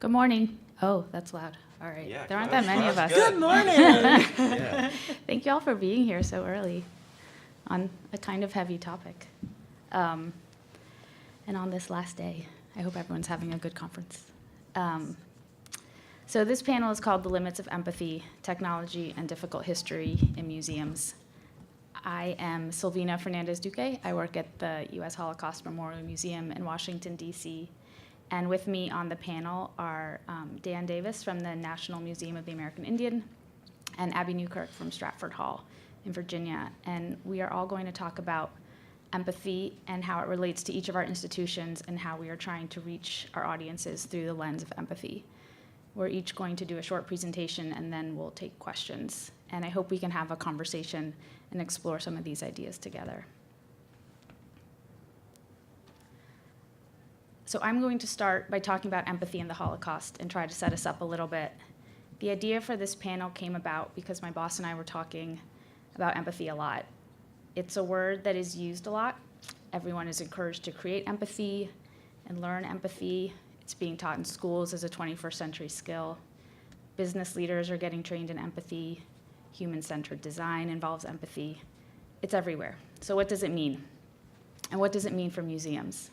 Good morning. Oh, that's loud. All right. Yeah, there aren't that many of us. good. Good morning. Yeah. Thank you all for being here so early on a kind of heavy topic. And on this last day, I hope everyone's having a good conference. So this panel is called The Limits of Empathy, Technology, and Difficult History in Museums. I am Silvina Fernandez-Duque. I work at the U.S. Holocaust Memorial Museum in Washington, D.C. And with me on the panel are Dan Davis from the National Museum of the American Indian and Abbi Newkirk from Stratford Hall in Virginia. And we are all going to talk about empathy and how it relates to each of our institutions and how we are trying to reach our audiences through the lens of empathy. We're each going to do a short presentation and then we'll take questions. And I hope we can have a conversation and explore some of these ideas together. So I'm going to start by talking about empathy in the Holocaust and try to set us up a little bit. The idea for this panel came about because my boss and I were talking about empathy a lot. It's a word that is used a lot. Everyone is encouraged to create empathy and learn empathy. It's being taught in schools as a 21st century skill. Business leaders are getting trained in empathy. Human-centered design involves empathy. It's everywhere. So what does it mean? And what does it mean for museums?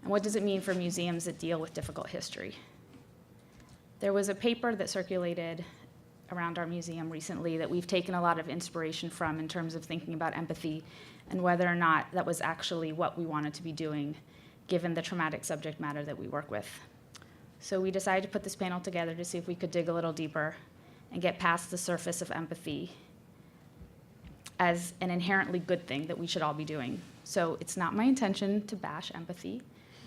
And what does it mean for museums that deal with difficult history? There was a paper that circulated around our museum recently that we've taken a lot of inspiration from in terms of thinking about empathy and whether or not that was actually what we wanted to be doing given the traumatic subject matter that we work with. So we decided to put this panel together to see if we could dig a little deeper and get past the surface of empathy as an inherently good thing that we should all be doing. So it's not my intention to bash empathy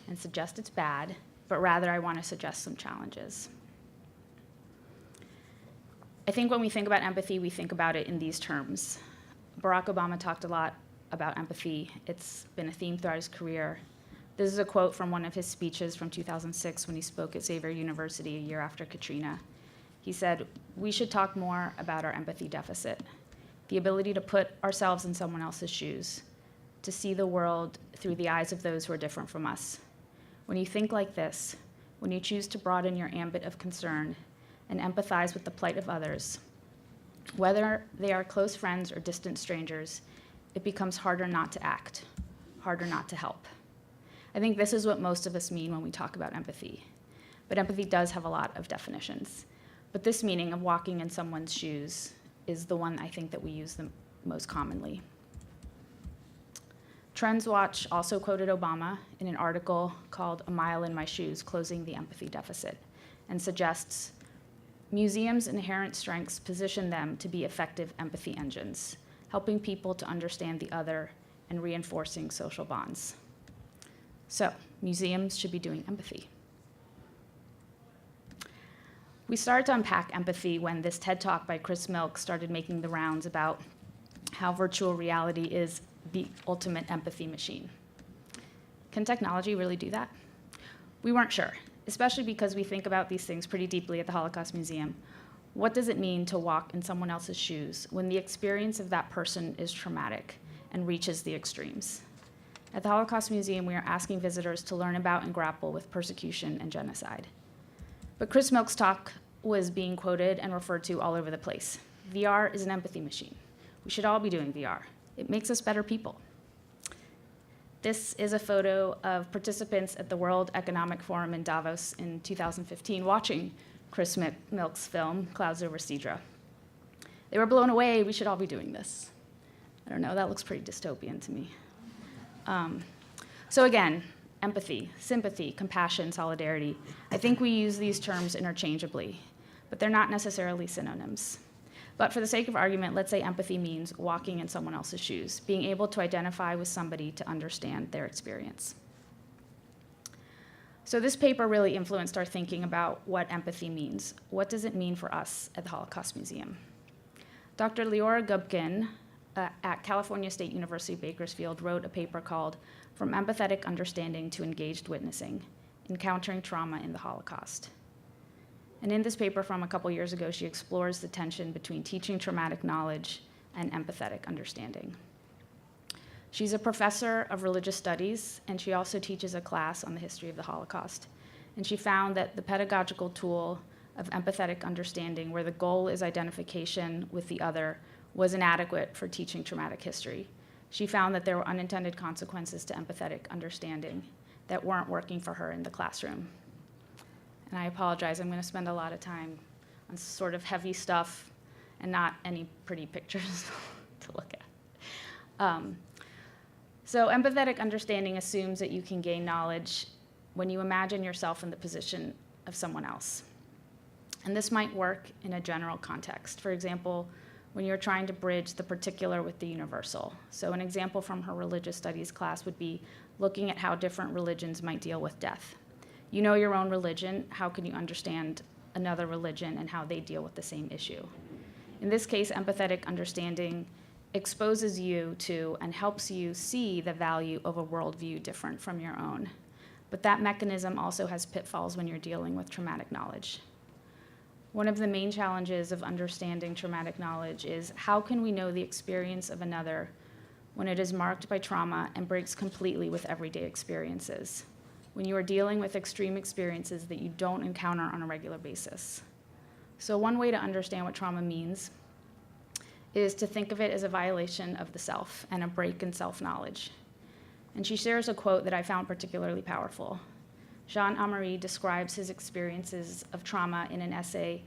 and suggest it's bad, but rather I want to suggest some challenges. I think when we think about empathy, we think about it in these terms. Barack Obama talked a lot about empathy. It's been a theme throughout his career. This is a quote from one of his speeches from 2006 when he spoke at Xavier University a year after Katrina. He said, "We should talk more about our empathy deficit, the ability to put ourselves in someone else's shoes, to see the world through the eyes of those who are different from us. When you think like this, when you choose to broaden your ambit of concern and empathize with the plight of others, whether they are close friends or distant strangers, it becomes harder not to act, harder not to help." I think this is what most of us mean when we talk about empathy. But empathy does have a lot of definitions. But this meaning of walking in someone's shoes is the one I think that we use the most commonly. Trends Watch also quoted Obama in an article called "A Mile in My Shoes, Closing the Empathy Deficit," and suggests museums' inherent strengths position them to be effective empathy engines, helping people to understand the other and reinforcing social bonds. So, museums should be doing empathy. We started to unpack empathy when this TED Talk by Chris Milk started making the rounds about how virtual reality is the ultimate empathy machine. Can technology really do that? We weren't sure, especially because we think about these things pretty deeply at the Holocaust Museum. What does it mean to walk in someone else's shoes when the experience of that person is traumatic and reaches the extremes? At the Holocaust Museum, we are asking visitors to learn about and grapple with persecution and genocide. But Chris Milk's talk was being quoted and referred to all over the place. VR is an empathy machine. We should all be doing VR. It makes us better people. This is a photo of participants at the World Economic Forum in Davos in 2015 watching Chris Milk's film, Clouds Over Sidra. They were blown away. We should all be doing this. I don't know, that looks pretty dystopian to me. So again, empathy, sympathy, compassion, solidarity. I think we use these terms interchangeably, but they're not necessarily synonyms. But for the sake of argument, let's say empathy means walking in someone else's shoes, being able to identify with somebody to understand their experience. So this paper really influenced our thinking about what empathy means. What does it mean for us at the Holocaust Museum? Dr. Lior Gubkin at California State University, Bakersfield, wrote a paper called "From Empathetic Understanding to Engaged Witnessing, Encountering Trauma in the Holocaust." And in this paper from a couple years ago, she explores the tension between teaching traumatic knowledge and empathetic understanding. She's a professor of religious studies, and she also teaches a class on the history of the Holocaust. And she found that the pedagogical tool of empathetic understanding, where the goal is identification with the other, was inadequate for teaching traumatic history. She found that there were unintended consequences to empathetic understanding that weren't working for her in the classroom. And I apologize, I'm going to spend a lot of time on sort of heavy stuff and not any pretty pictures to look at. So empathetic understanding assumes that you can gain knowledge when you imagine yourself in the position of someone else. And this might work in a general context. For example, when you're trying to bridge the particular with the universal. So an example from her religious studies class would be looking at how different religions might deal with death. You know your own religion, how can you understand another religion and how they deal with the same issue? In this case, empathetic understanding exposes you to and helps you see the value of a worldview different from your own. But that mechanism also has pitfalls when you're dealing with traumatic knowledge. One of the main challenges of understanding traumatic knowledge is how can we know the experience of another when it is marked by trauma and breaks completely with everyday experiences, when you are dealing with extreme experiences that you don't encounter on a regular basis. So one way to understand what trauma means is to think of it as a violation of the self and a break in self-knowledge. And she shares a quote that I found particularly powerful. Jean Amery describes his experiences of trauma in an essay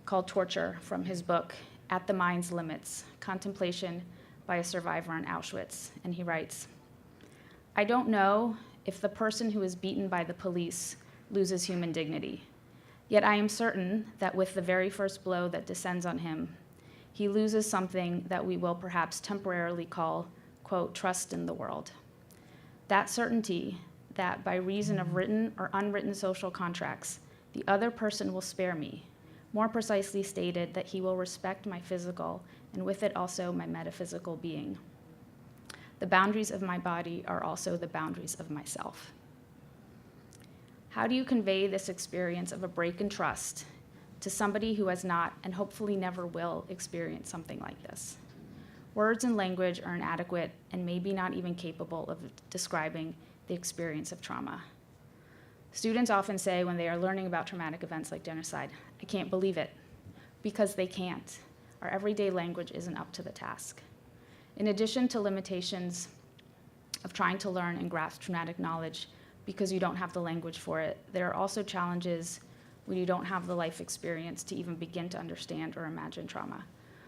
called Torture from his book, At the Mind's Limits, Contemplation by a Survivor in Auschwitz. And he writes, "I don't know if the person who is beaten by the police loses human dignity. Yet I am certain that with the very first blow that descends on him, he loses something that we will perhaps temporarily call, quote, trust in the world. That certainty that by reason of written or unwritten social contracts, the other person will spare me, more precisely stated that he will respect my physical and with it also my metaphysical being. The boundaries of my body are also the boundaries of myself." How do you convey this experience of a break in trust to somebody who has not and hopefully never will experience something like this? Words and language are inadequate and maybe not even capable of describing the experience of trauma. Students often say when they are learning about traumatic events like genocide, "I can't believe it," because they can't. Our everyday language isn't up to the task. In addition to limitations of trying to learn and grasp traumatic knowledge because you don't have the language for it, there are also challenges when you don't have the life experience to even begin to understand or imagine trauma.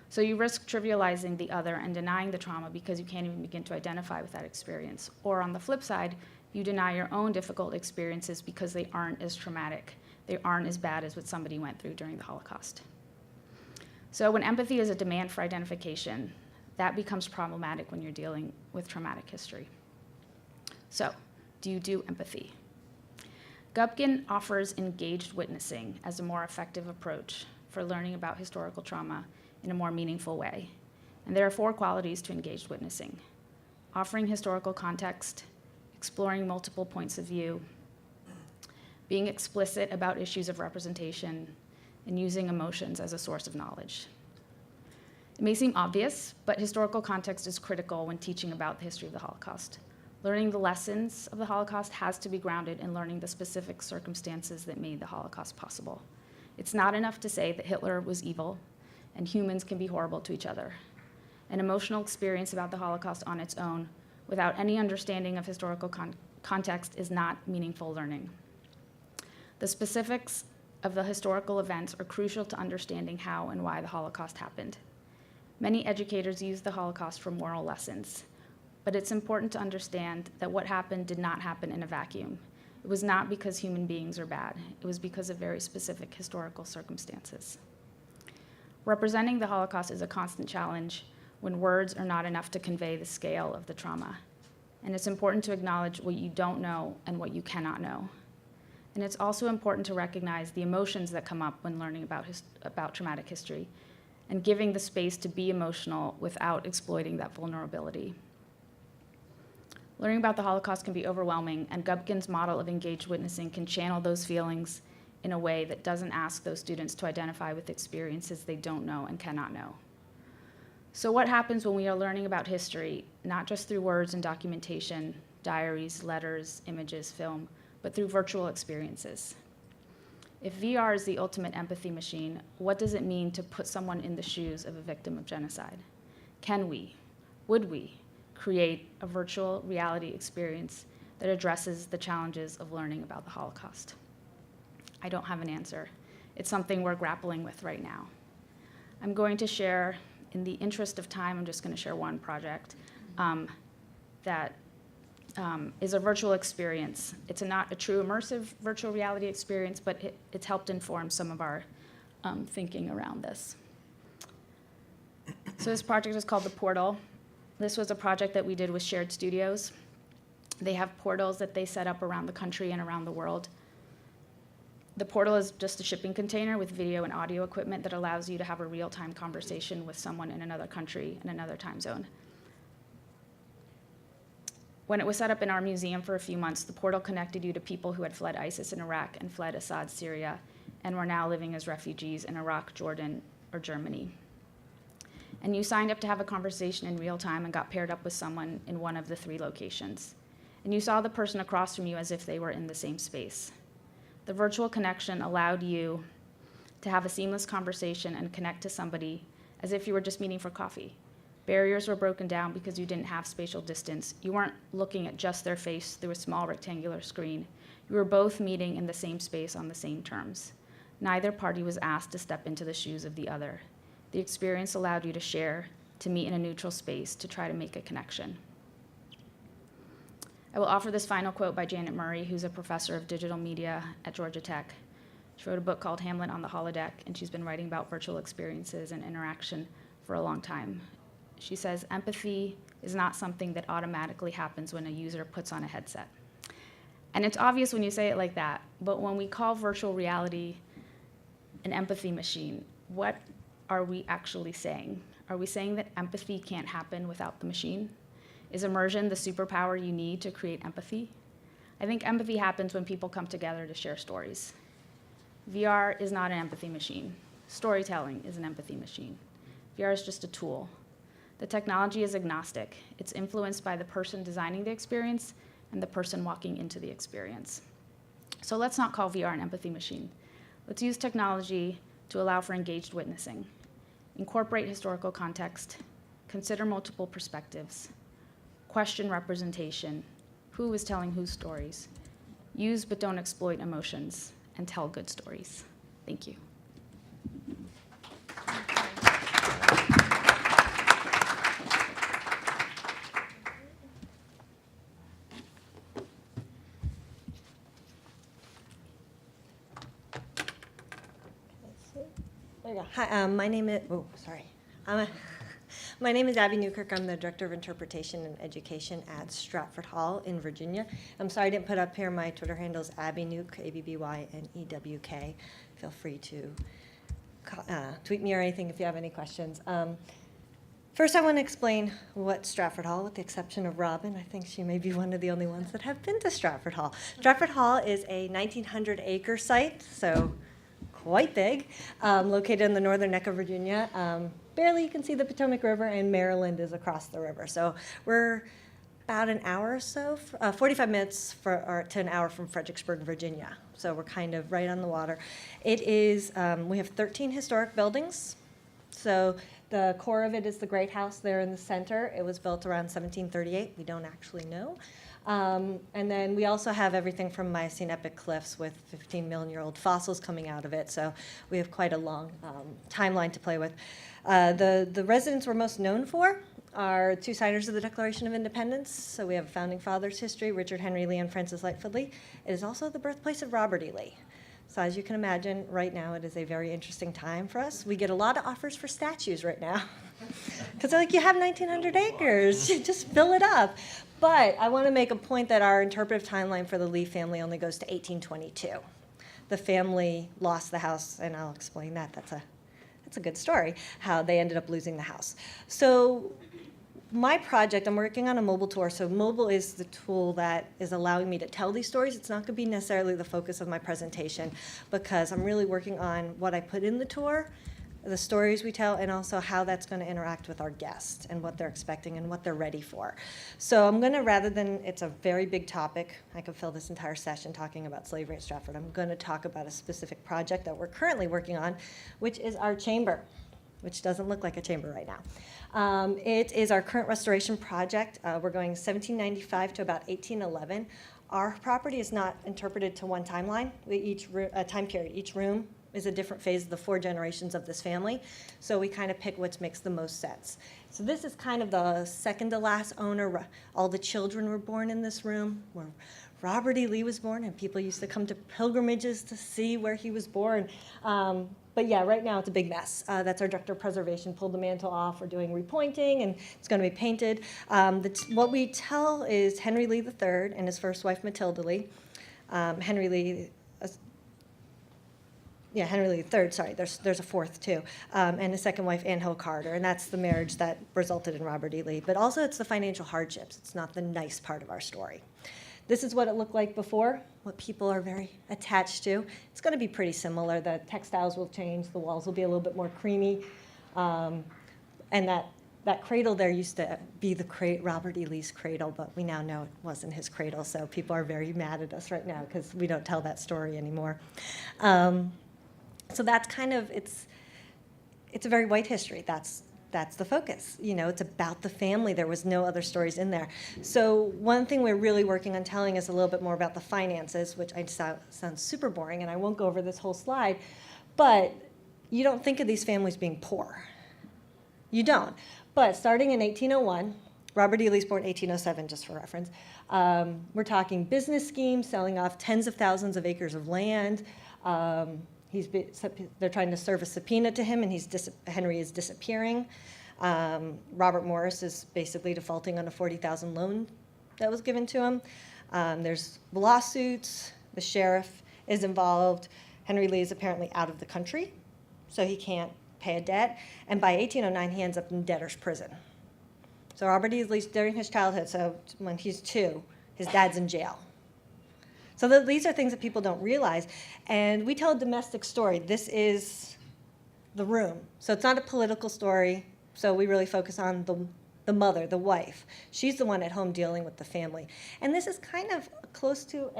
So you risk trivializing the other and denying the trauma because you can't even begin to identify with that experience. Or on the flip side, you deny your own difficult experiences because they aren't as traumatic. They aren't as bad as what somebody went through during the Holocaust. So when empathy is a demand for identification, that becomes problematic when you're dealing with traumatic history. So, do you do empathy? Gubkin offers engaged witnessing as a more effective approach for learning about historical trauma in a more meaningful way. And there are 4 qualities to engaged witnessing: offering historical context, exploring multiple points of view, being explicit about issues of representation, and using emotions as a source of knowledge. It may seem obvious, but historical context is critical when teaching about the history of the Holocaust. Learning the lessons of the Holocaust has to be grounded in learning the specific circumstances that made the Holocaust possible. It's not enough to say that Hitler was evil and humans can be horrible to each other. An emotional experience about the Holocaust on its own, without any understanding of historical context, is not meaningful learning. The specifics of the historical events are crucial to understanding how and why the Holocaust happened. Many educators use the Holocaust for moral lessons, but it's important to understand that what happened did not happen in a vacuum. It was not because human beings are bad. It was because of very specific historical circumstances. Representing the Holocaust is a constant challenge when words are not enough to convey the scale of the trauma. And it's important to acknowledge what you don't know and what you cannot know. And it's also important to recognize the emotions that come up when learning about traumatic history and giving the space to be emotional without exploiting that vulnerability. Learning about the Holocaust can be overwhelming, and Gubkin's model of engaged witnessing can channel those feelings in a way that doesn't ask those students to identify with experiences they don't know and cannot know. So what happens when we are learning about history, not just through words and documentation, diaries, letters, images, film, but through virtual experiences. If VR is the ultimate empathy machine, what does it mean to put someone in the shoes of a victim of genocide? Can we, would we, create a virtual reality experience that addresses the challenges of learning about the Holocaust? I don't have an answer. It's something we're grappling with right now. I'm going to share, in the interest of time, I'm just going to share one project that is a virtual experience. It's not a true immersive virtual reality experience, but it's helped inform some of our thinking around this. So this project is called The Portal. This was a project that we did with Shared Studios. They have portals that they set up around the country and around the world. The portal is just a shipping container with video and audio equipment that allows you to have a real-time conversation with someone in another country in another time zone. When it was set up in our museum for a few months, the portal connected you to people who had fled ISIS in Iraq and fled Assad, Syria, and were now living as refugees in Iraq, Jordan, or Germany. And you signed up to have a conversation in real time and got paired up with someone in one of the 3 locations. And you saw the person across from you as if they were in the same space. The virtual connection allowed you to have a seamless conversation and connect to somebody as if you were just meeting for coffee. Barriers were broken down because you didn't have spatial distance. You weren't looking at just their face through a small rectangular screen. You were both meeting in the same space on the same terms. Neither party was asked to step into the shoes of the other. The experience allowed you to share, to meet in a neutral space, to try to make a connection. I will offer this final quote by Janet Murray, who's a professor of digital media at Georgia Tech. She wrote a book called Hamlet on the Holodeck, and she's been writing about virtual experiences and interaction for a long time. She says, empathy is not something that automatically happens when a user puts on a headset. And it's obvious when you say it like that, but when we call virtual reality an empathy machine, what are we actually saying? Are we saying that empathy can't happen without the machine? Is immersion the superpower you need to create empathy? I think empathy happens when people come together to share stories. VR is not an empathy machine. Storytelling is an empathy machine. VR is just a tool. The technology is agnostic. It's influenced by the person designing the experience and the person walking into the experience. So let's not call VR an empathy machine. Let's use technology to allow for engaged witnessing. Incorporate historical context, consider multiple perspectives, question representation, who is telling whose stories, use but don't exploit emotions, and tell good stories. Thank you. Hi, my name is Abbi Newkirk. I'm the Director of Interpretation and Education at Stratford Hall in Virginia. I'm sorry I didn't put up here my Twitter handle is Abbi Newk, ABBYNEWK. Feel free to tweet me or anything if you have any questions. First, I want to explain what Stratford Hall, with the exception of Robin. I think she may be one of the only ones that have been to Stratford Hall. Stratford Hall is a 1,900-acre site, so quite big, located in the northern neck of Virginia. Barely you can see the Potomac River, and Maryland is across the river. So we're about an hour or so, 45 minutes to an hour from Fredericksburg, Virginia. So we're kind of right on the water. It is, we have 13 historic buildings. So the core of it is the Great House there in the center. It was built around 1738. We don't actually know. And then we also have everything from Miocene epoch cliffs with 15-million-year-old fossils coming out of it. So we have quite a long timeline to play with. The residents we're most known for are 2 signers of the Declaration of Independence. So we have a Founding Fathers history, Richard Henry Lee and Francis Lightfoot Lee. It is also the birthplace of Robert E. Lee. So as you can imagine, right now it is a very interesting time for us. We get a lot of offers for statues right now. Because they're like, you have 1,900 acres, just fill it up. But I want to make a point that our interpretive timeline for the Lee family only goes to 1822. The family lost the house, and I'll explain that. That's a good story, how they ended up losing the house. So my project, I'm working on a mobile tour. So mobile is the tool that is allowing me to tell these stories. It's not going to be necessarily the focus of my presentation because I'm really working on what I put in the tour the stories we tell, and also how that's going to interact with our guests and what they're expecting and what they're ready for. So I'm going to, rather than, it's a very big topic, I could fill this entire session talking about slavery at Stratford, I'm going to talk about a specific project that we're currently working on, which is our chamber, which doesn't look like a chamber right now. It is our current restoration project. We're going 1795 to about 1811. Our property is not interpreted to one timeline, time period. Each room is a different phase of the 4 generations of this family. So we kind of pick what makes the most sense. So this is kind of the second to last owner. All the children were born in this room where Robert E. Lee was born, and people used to come to pilgrimages to see where he was born. But yeah, right now it's a big mess. That's our director of preservation, pulled the mantle off. We're doing repointing, and it's going to be painted. What we tell is Henry Lee III and his first wife, Matilda Lee. Henry Lee III, sorry, there's a fourth too, and his second wife, Ann Hill Carter, and that's the marriage that resulted in Robert E. Lee. But also it's the financial hardships. It's not the nice part of our story. This is what it looked like before, what people are very attached to. It's going to be pretty similar. The textiles will change. The walls will be a little bit more creamy. And that cradle there used to be Robert E. Lee's cradle, but we now know it wasn't his cradle, so people are very mad at us right now because we don't tell that story anymore. So that's kind of, it's a very white history. That's the focus. You know, it's about the family. There was no other stories in there. So one thing we're really working on telling is a little bit more about the finances, which sounds super boring, and I won't go over this whole slide, but you don't think of these families being poor. You don't. But starting in 1801, Robert E. Lee's born 1807, just for reference, we're talking business schemes, selling off tens of thousands of acres of land. They're trying to serve a subpoena to him, and Henry is disappearing. Robert Morris is basically defaulting on a $40,000 loan that was given to him. There's lawsuits. The sheriff is involved. Henry Lee is apparently out of the country, so he can't pay a debt. And by 1809, he ends up in debtor's prison. So Robert E. Lee, during his childhood, so when he's 2, his dad's in jail. So these are things that people don't realize. And we tell a domestic story. This is the room. So it's not a political story. So we really focus on the mother, the wife. She's the one at home dealing with the family. And this is kind of close to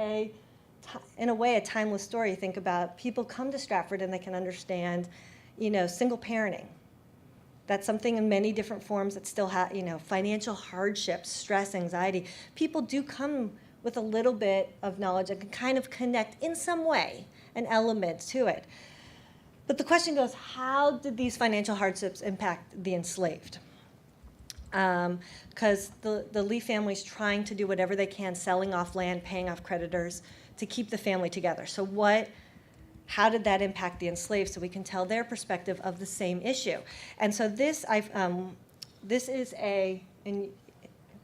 in a way, a timeless story. Think about people come to Stratford and they can understand, single parenting. That's something in many different forms that still have, financial hardships, stress, anxiety. People do come with a little bit of knowledge and can kind of connect in some way an element to it. But the question goes, how did these financial hardships impact the enslaved? Because the Lee family's trying to do whatever they can, selling off land, paying off creditors to keep the family together. So how did that impact the enslaved, so we can tell their perspective of the same issue? And so this is and it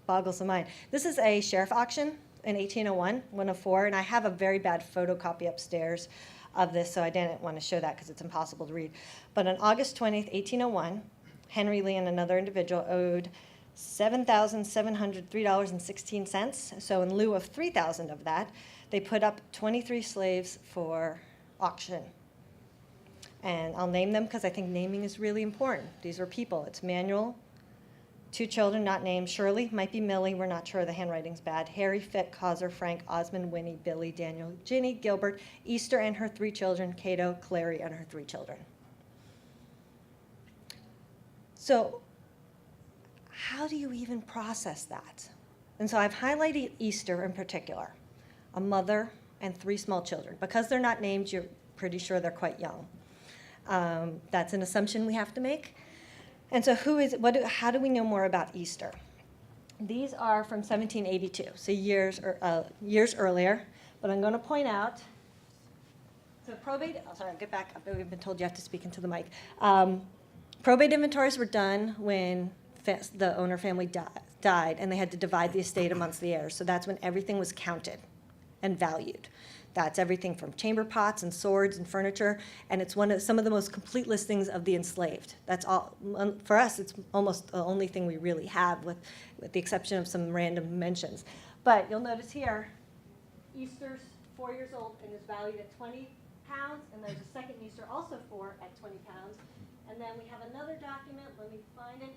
boggles the mind. This is a sheriff auction in 1801, 104, and I have a very bad photocopy upstairs of this, so I didn't want to show that because it's impossible to read. But on August 20th, 1801, Henry Lee and another individual owed $7,703.16. So in lieu of $3,000 of that, they put up 23 slaves for auction. And I'll name them because I think naming is really important. These are people. It's Manuel, 2 children not named, Shirley, might be Millie, we're not sure, the handwriting's bad, Harry, Fick, Causer, Frank, Osmond, Winnie, Billy, Daniel, Ginny, Gilbert, Easter and her 3 children, Cato, Clary and her 3 children. So how do you even process that? And so I've highlighted Easter in particular, a mother and 3 small children. Because they're not named, you're pretty sure they're quite young. That's an assumption we have to make. And so how do we know more about Easter? These are from 1782, so years earlier. But I'm going to point out, so I'll get back up. We've been told you have to speak into the mic. Probate inventories were done when the owner family died, and they had to divide the estate amongst the heirs. So that's when everything was counted and valued. That's everything from chamber pots and swords and furniture, and it's some of the most complete listings of the enslaved. That's all. For us, it's almost the only thing we really have, with the exception of some random mentions. But you'll notice here, Easter's 4 years old and is valued at 20 pounds, and there's a second Easter, also 4 at 20 pounds, And then we have another document, let me find it.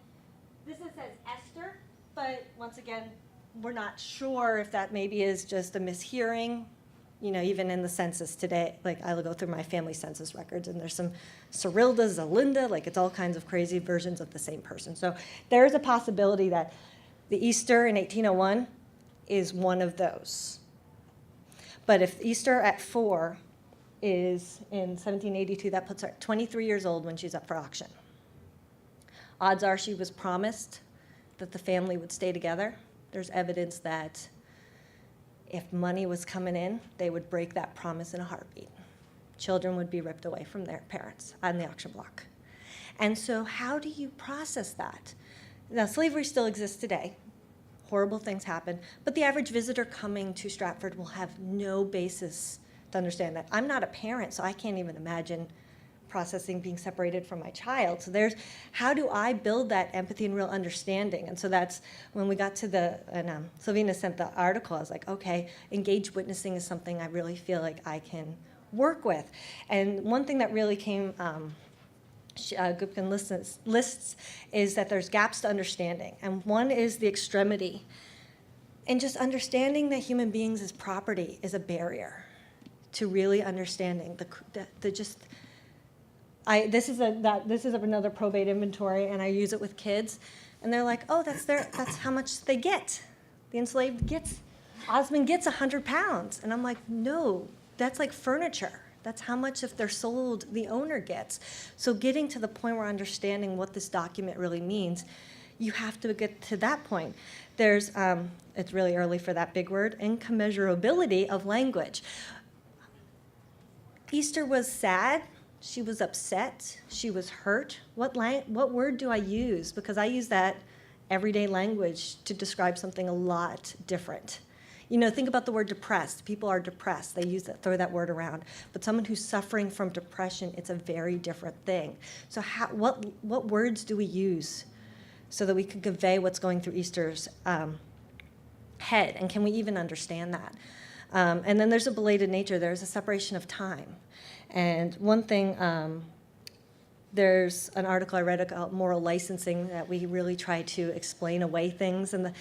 This one says Esther, but once again, we're not sure if that maybe is just a mishearing. You know, even in the census today, like I will go through my family census records and there's some Cyrilda, Zelinda, like it's all kinds of crazy versions of the same person. So there is a possibility that the Easter in 1801 is one of those. But if Easter at 4 is in 1782, that puts her at 23 years old when she's up for auction. Odds are she was promised that the family would stay together. There's evidence that if money was coming in, they would break that promise in a heartbeat. Children would be ripped away from their parents on the auction block. And so how do you process that? Now, slavery still exists today. Horrible things happen. But the average visitor coming to Stratford will have no basis to understand that. I'm not a parent, so I can't even imagine processing being separated from my child. So there's, how do I build that empathy and real understanding? And so that's when we got to and Silvina sent the article, I was like, okay, engaged witnessing is something I really feel like I can work with. And one thing that really came, Gubkin lists is that there's gaps to understanding. And one is the extremity. And just understanding that human beings as property is a barrier to really understanding this is another probate inventory, and I use it with kids, and they're like, "Oh, that's how much they get. The enslaved gets, Osmond gets 100 pounds," and I'm like, "No, that's like furniture. That's how much if they're sold the owner gets." So getting to the point where understanding what this document really means, you have to get to that point. There's, it's really early for that big word, incommensurability of language. Easter was sad. She was upset. She was hurt. What word do I use? Because I use that everyday language to describe something a lot different. You know, think about the word depressed. People are depressed. They throw that word around. But someone who's suffering from depression, it's a very different thing. So what words do we use so that we can convey what's going through Easter's head? And can we even understand that? And then there's a belated nature. There's a separation of time. And one thing, there's an article I read about moral licensing that we really try to explain away things. And,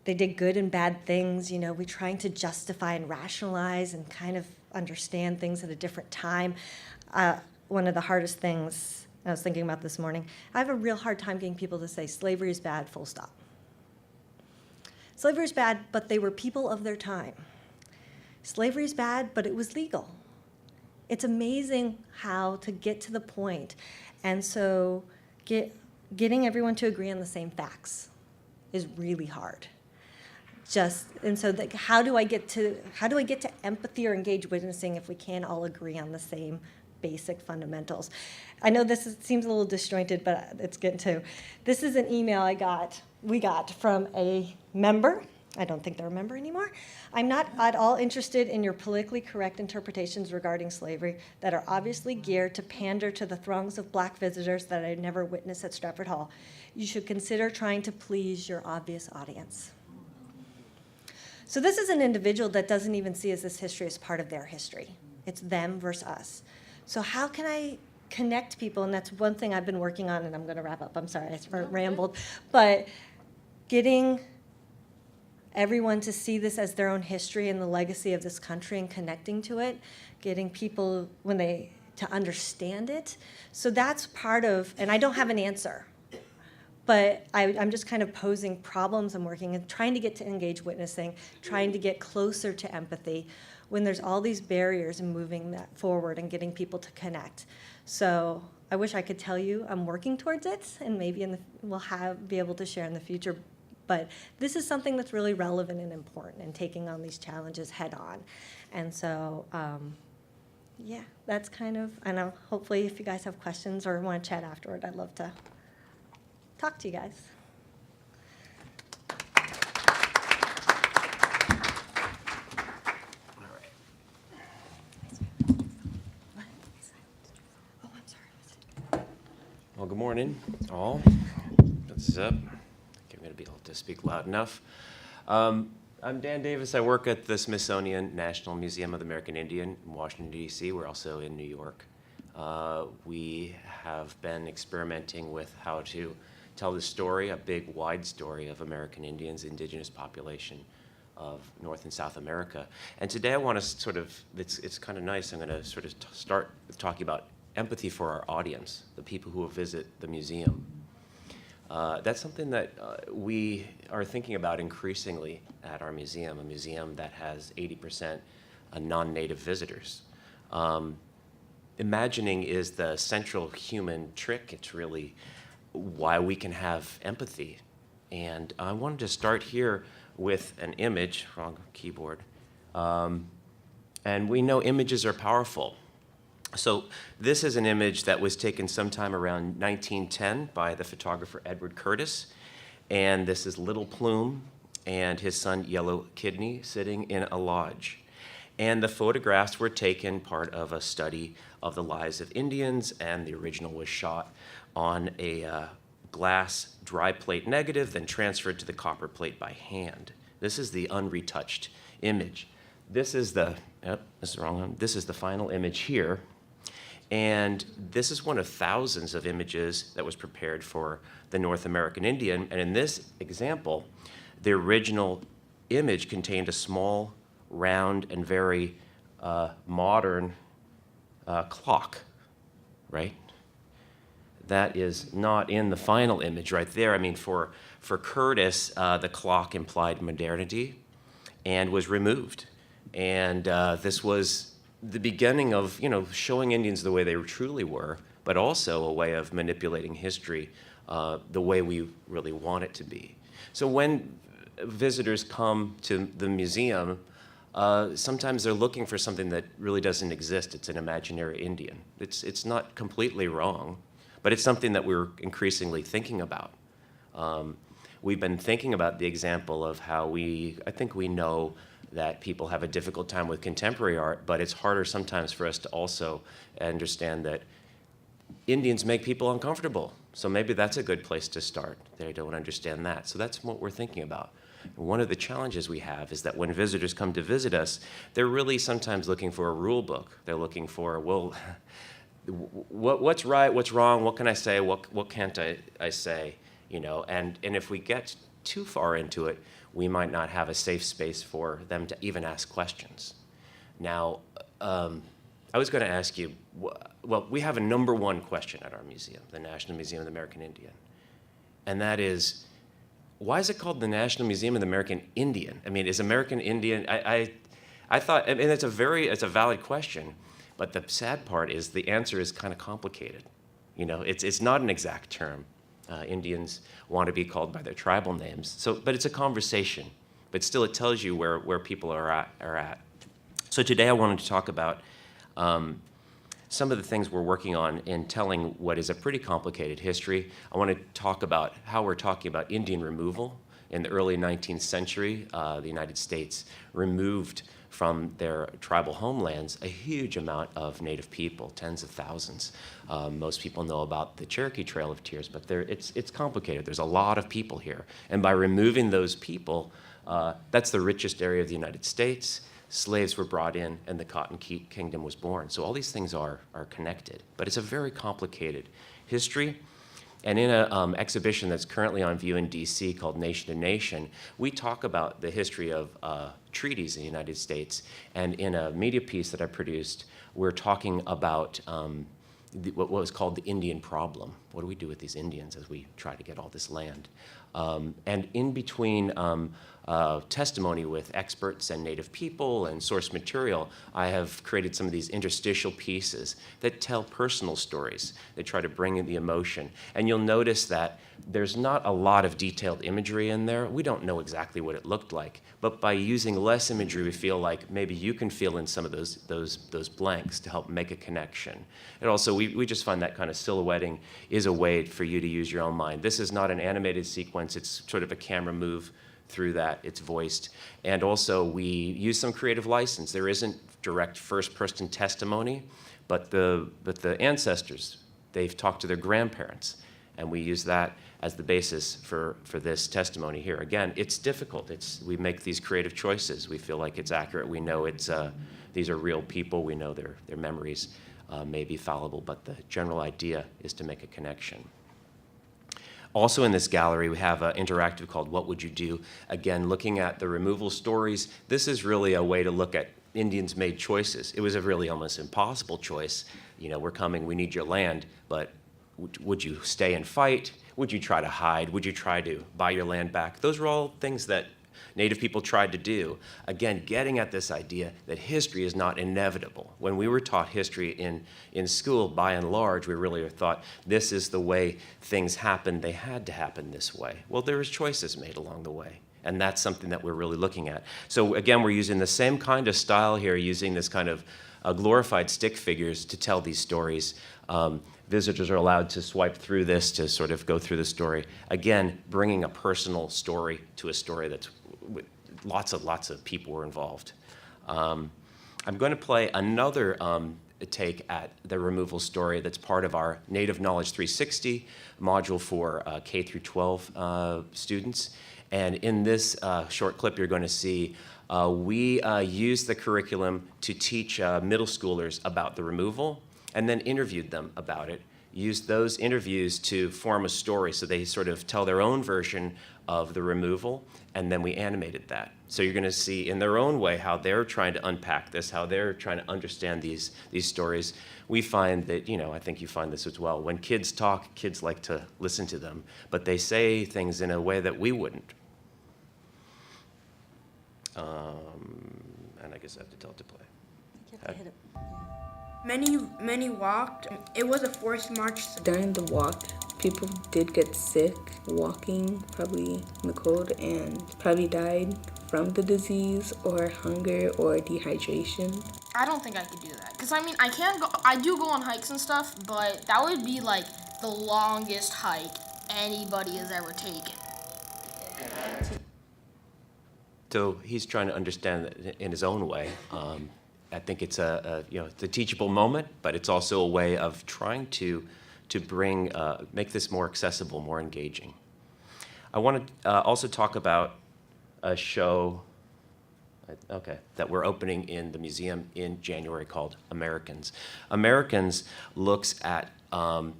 they did good and bad things. You know, we're trying to justify and rationalize and kind of understand things at a different time. One of the hardest things I was thinking about this morning, I have a real hard time getting people to say slavery is bad, full stop. Slavery is bad, but they were people of their time. Slavery is bad, but it was legal. It's amazing how to get to the point. And so getting everyone to agree on the same facts is really hard. How do I get to empathy or engaged witnessing if we can't all agree on the same basic fundamentals? I know seems a little disjointed, but it's getting to. This is an email we got from a member. I don't think they're a member anymore. "I'm not at all interested in your politically correct interpretations regarding slavery that are obviously geared to pander to the throngs of black visitors that I never witnessed at Stratford Hall. You should consider trying to please your obvious audience." So this is an individual that doesn't even see this history as part of their history. It's them versus us. So how can I connect people? And that's one thing I've been working on, and I'm going to wrap up. I'm sorry, I rambled. But getting everyone to see this as their own history and the legacy of this country and connecting to it, getting people to understand it. So that's part of, and I don't have an answer, but I'm just kind of posing problems I'm working and trying to get to engaged witnessing, trying to get closer to empathy when there's all these barriers and moving that forward and getting people to connect. So I wish I could tell you I'm working towards it, and maybe we'll be able to share in the future. But this is something that's really relevant and important in taking on these challenges head on. And so, yeah, that's kind of, I know, hopefully if you guys have questions or want to chat afterward, I'd love to talk to you guys. Well, good morning, all. This is up. I'm going to be able to speak loud enough. I'm Dan Davis. I work at the Smithsonian National Museum of the American Indian in Washington, D.C. We're also in New York. We have been experimenting with how to tell the story, a big, wide story of American Indians, the indigenous population of North and South America. And today I want to sort of, it's kind of nice, I'm going to sort of start talking about empathy for our audience, the people who will visit the museum. That's something that we are thinking about increasingly at our museum, a museum that has 80% non-native visitors. Imagining is the central human trick. It's really why we can have empathy. And I wanted to start here with an image, wrong keyboard. And we know images are powerful. So this is an image that was taken sometime around 1910 by the photographer Edward Curtis. And this is Little Plume and his son Yellow Kidney sitting in a lodge. And the photographs were taken part of a study of the lives of Indians, and the original was shot on a glass dry plate negative, then transferred to the copper plate by hand. This is the unretouched image. This is the, this is the wrong one. This is the final image here. And this is one of thousands of images that was prepared for the North American Indian. And in this example, the original image contained a small, round, and very modern clock, right? That is not in the final image right there. I mean, for Curtis, the clock implied modernity and was removed. And this was the beginning of, showing Indians the way they truly were, but also a way of manipulating history the way we really want it to be. So when visitors come to the museum, sometimes they're looking for something that really doesn't exist. It's an imaginary Indian. It's not completely wrong, but it's something that we're increasingly thinking about. We've been thinking about the example of how I think we know that people have a difficult time with contemporary art, but it's harder sometimes for us to also understand that Indians make people uncomfortable. So maybe that's a good place to start. They don't understand that. So that's what we're thinking about. One of the challenges we have is that when visitors come to visit us, they're really sometimes looking for a rule book. They're looking for, well, what's right, what's wrong, what can I say, what can't I say, and if we get too far into it, we might not have a safe space for them to even ask questions. Now, I was going to ask you, well, we have a number one question at our museum, the National Museum of the American Indian, and that is, why is it called the National Museum of the American Indian? I mean, is American Indian, I thought, I mean, it's a valid question, but the sad part is the answer is kind of complicated. It's not an exact term. Indians want to be called by their tribal names. But it's a conversation. But still, it tells you where people are at. So today I wanted to talk about some of the things we're working on in telling what is a pretty complicated history. I want to talk about how we're talking about Indian removal. In the early 19th century, the United States removed from their tribal homelands a huge amount of native people, tens of thousands. Most people know about the Cherokee Trail of Tears, but it's complicated. There's a lot of people here. And by removing those people, that's the richest area of the United States. Slaves were brought in, and the Cotton Kingdom was born. So all these things are connected. But it's a very complicated history. And in an exhibition that's currently on view in DC called Nation to Nation, we talk about the history of treaties in the United States. And in a media piece that I produced, we're talking about what was called the Indian problem. What do we do with these Indians as we try to get all this land? And in between testimony with experts and native people and source material, I have created some of these interstitial pieces that tell personal stories. They try to bring in the emotion. And you'll notice that there's not a lot of detailed imagery in there. We don't know exactly what it looked like. But by using less imagery, we feel like maybe you can fill in some of those blanks to help make a connection. And also, we just find that kind of silhouetting is a way for you to use your own mind. This is not an animated sequence. It's sort of a camera move through that. It's voiced. And also, we use some creative license. There isn't direct first-person testimony, but the ancestors, they've talked to their grandparents, and we use that as the basis for this testimony here. Again, it's difficult. We make these creative choices. We feel like it's accurate. We know these are real people. We know their memories. may be fallible, but the general idea is to make a connection. Also in this gallery, we have an interactive called What Would You Do? Again, looking at the removal stories. This is really a way to look at Indians made choices. It was a really almost impossible choice. You know, we're coming, we need your land, but would you stay and fight? Would you try to hide? Would you try to buy your land back? Those were all things that Native people tried to do. Again, getting at this idea that history is not inevitable. When we were taught history in school, by and large, we really thought this is the way things happened. They had to happen this way. Well, there was choices made along the way. And that's something that we're really looking at. So again, we're using the same kind of style here, using this kind of glorified stick figures to tell these stories. Visitors are allowed to swipe through this to sort of go through the story. Again, bringing a personal story to a story that's lots of people were involved. I'm going to play another take at the removal story that's part of our Native Knowledge 360 module for K through 12 students. And in this short clip, you're going to see we used the curriculum to teach middle schoolers about the removal, and then interviewed them about it. Used those interviews to form a story, so they sort of tell their own version of the removal, and then we animated that. So you're going to see in their own way how they're trying to unpack this, how they're trying to understand these stories. We find that, you know, I think you find this as well. When kids talk, kids like to listen to them, but they say things in a way that we wouldn't. And I guess I have to tell it to play. You have to hit it. Many walked. It was a forced march. During the walk, people did get sick walking, probably in the cold, and probably died from the disease or hunger or dehydration. I don't think I could do that. Because, I mean, I do go on hikes and stuff, but that would be, like, the longest hike anybody has ever taken. So he's trying to understand it in his own way. I think it's it's a teachable moment, but it's also a way of trying to bring make this more accessible, more engaging. I want to also talk about a show that we're opening in the museum in January called Americans. Americans looks at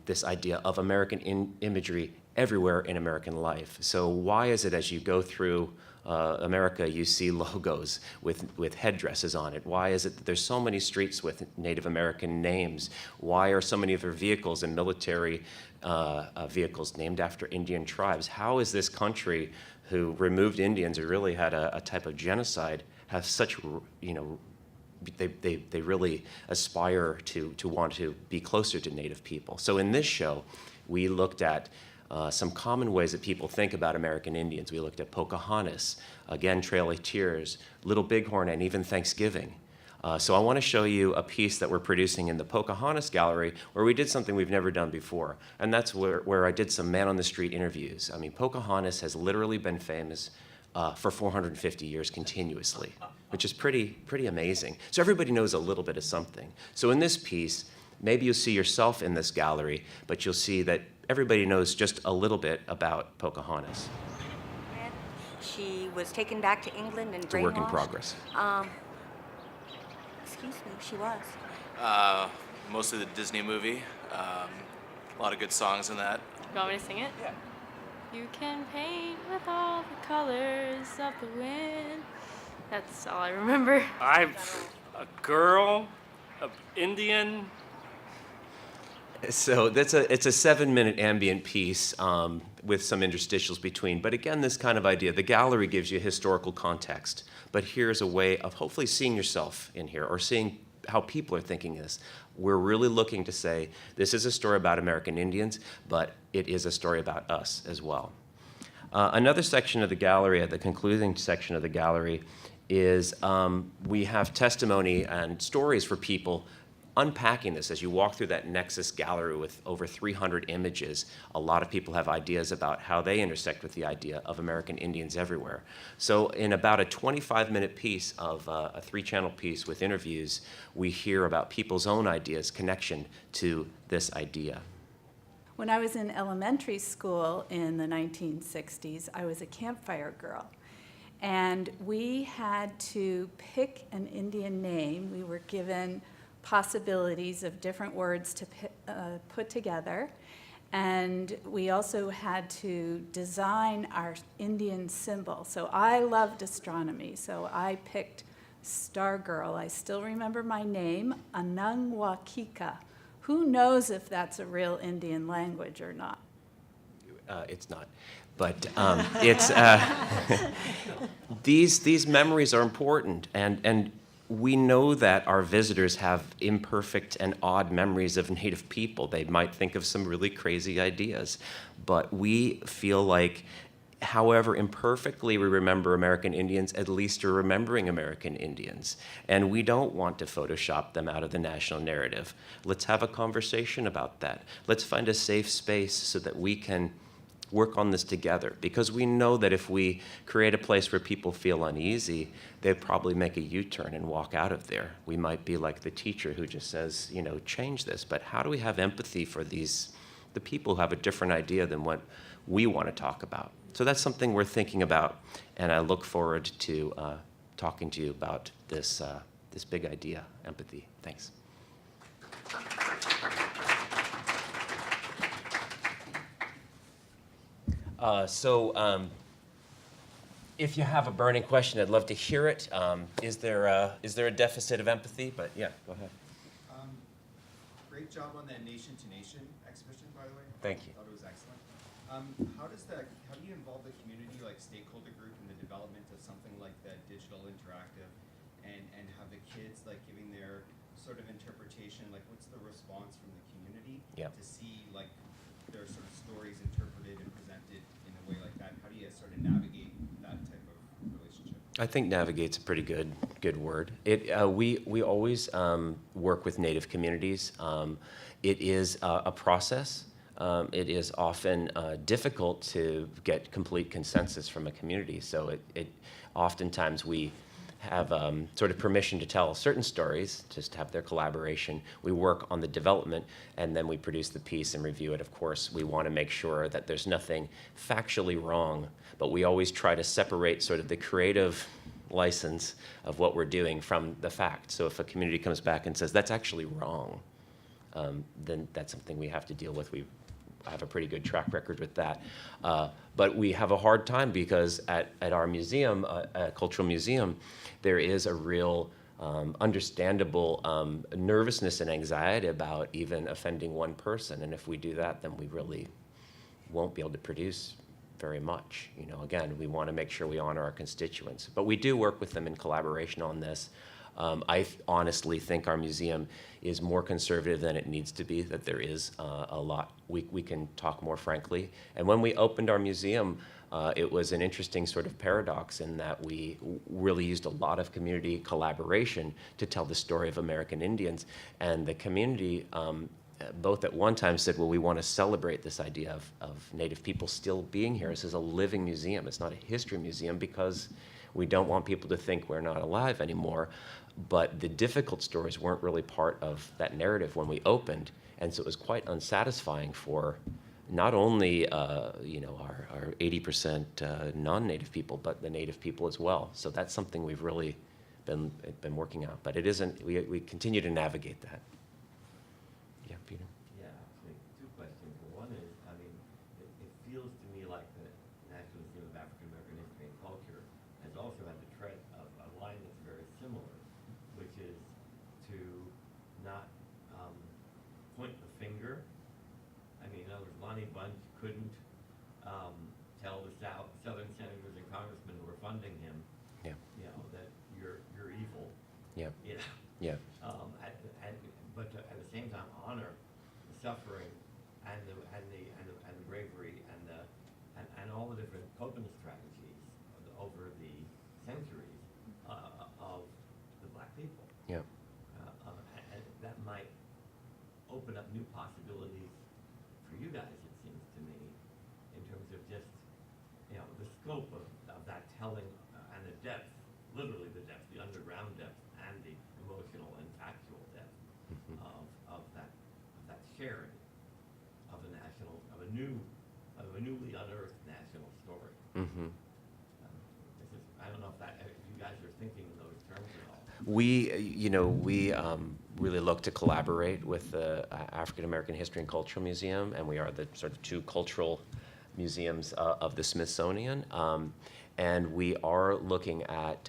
this idea of American imagery everywhere in American life. So why is it as you go through America, you see logos with headdresses on it? Why is it that there's so many streets with Native American names? Why are so many of their vehicles and military vehicles named after Indian tribes? How is this country, who removed Indians, who really had a type of genocide, have such, you know, they really aspire to want to be closer to Native people? So in this show, we looked at some common ways that people think about American Indians. We looked at Pocahontas, again, Trail of Tears, Little Bighorn, and even Thanksgiving. So I want to show you a piece that we're producing in the Pocahontas Gallery where we did something we've never done before, and that's where I did some man-on-the-street interviews. I mean, Pocahontas has literally been famous for 450 years continuously, which is pretty amazing. So everybody knows a little bit of something. So in this piece, maybe you'll see yourself in this gallery, but you'll see that everybody knows just a little bit about Pocahontas. She was taken back to England and It's a work in progress. Excuse me, she was. Mostly the Disney movie. A lot of good songs in that. You want me to sing it? Yeah. You can paint with all the colors of the wind. That's all I remember. I'm a girl, an Indian. So it's a 7-minute ambient piece with some interstitials between. But again, this kind of idea, the gallery gives you historical context. But here's a way of hopefully seeing yourself in here or seeing how people are thinking this. We're really looking to say, this is a story about American Indians, but it is a story about us as well. Another section of the gallery, at the concluding section of the gallery, is we have testimony and stories for people unpacking this. As you walk through that Nexus gallery with over 300 images, a lot of people have ideas about how they intersect with the idea of American Indians everywhere. So in about a 25-minute piece of a 3-channel piece with interviews, we hear about people's own ideas, connection to this idea. When I was in elementary school in the 1960s, I was a campfire girl. And we had to pick an Indian name. We were given possibilities of different words to put together. And we also had to design our Indian symbol. So I loved astronomy, so I picked Star Girl. I still remember my name, Anangwakika. Who knows if that's a real Indian language or not? It's not. But it's these memories are important, and we know that our visitors have imperfect and odd memories of Native people. They might think of some really crazy ideas, but we feel like, however imperfectly we remember American Indians, at least we're remembering American Indians. And we don't want to Photoshop them out of the national narrative. Let's have a conversation about that. Let's find a safe space so that we can work on this together, because we know that if we create a place where people feel uneasy, they'd probably make a U-turn and walk out of there. We might be like the teacher who just says, you know, change this. But how do we have empathy for the people who have a different idea than what we want to talk about? So that's something we're thinking about, and I look forward to talking to you about this big idea, empathy. Thanks. If you have a burning question, I'd love to hear it. Is there a deficit of empathy? But yeah, go ahead. Great job on that Nation to Nation exhibition, by the way. Thank you. I thought it was excellent. How do you involve the community, like stakeholder group, in the development of something like that digital interactive, and have the kids like giving their sort of interpretation? Like, what's the response from the community to see like their sort of stories interpreted and presented in a way like that? How do you sort of navigate that type of relationship? I think navigate's a pretty good word. We always work with Native communities. It is a process. It is often difficult to get complete consensus from a community. So oftentimes we have sort of permission to tell certain stories, just have their collaboration. We work on the development, and then we produce the piece and review it. Of course, we want to make sure that there's nothing factually wrong, but we always try to separate sort of the creative license of what we're doing from the fact. So if a community comes back and says, that's actually wrong, then that's something we have to deal with. We have a pretty good track record with that. But we have a hard time because at our museum, cultural museum, there is a real understandable nervousness and anxiety about even offending one person. And if we do that, then we really won't be able to produce very much. You know, again, we want to make sure we honor our constituents. But we do work with them in collaboration on this. I honestly think our museum is more conservative than it needs to be, that there is a lot we can talk more frankly. And when we opened our museum, it was an interesting sort of paradox in that we really used a lot of community collaboration to tell the story of American Indians. And the community both at one time said, well, we want to celebrate this idea of Native people still being here. This is a living museum. It's not a history museum because we don't want people to think we're not alive anymore. But the difficult stories weren't really part of that narrative when we opened. And so it was quite unsatisfying for not only you know, our 80% non-Native people, but the Native people as well. So that's something we've really been working on. But it isn't, we continue to navigate that. Yeah, Peter? Yeah, actually, two questions. One is, I mean, it feels to me like the National Museum of African American History and Culture has also had to tread a line that's very similar, which is to not point the finger. I mean, in other words, Lonnie Bunch couldn't tell the Southern senators and congressmen who were funding him, you know, that you're evil. Yeah. You know? Yeah. But at the same time, honor the suffering and the bravery and all the different coping strategies over the centuries of the black people. Yeah. And that might open up new possibilities for you guys, it seems to me, in terms of just, you know, the scope of that telling and the depth, literally the depth, the underground depth, and the emotional and factual depth of that sharing of a newly unearthed national story. Mm-hmm. I don't know if you guys are thinking in those terms at all. We, you know, really look to collaborate with the African American History and Cultural Museum, and we are the sort of two cultural museums of the Smithsonian. And we are looking at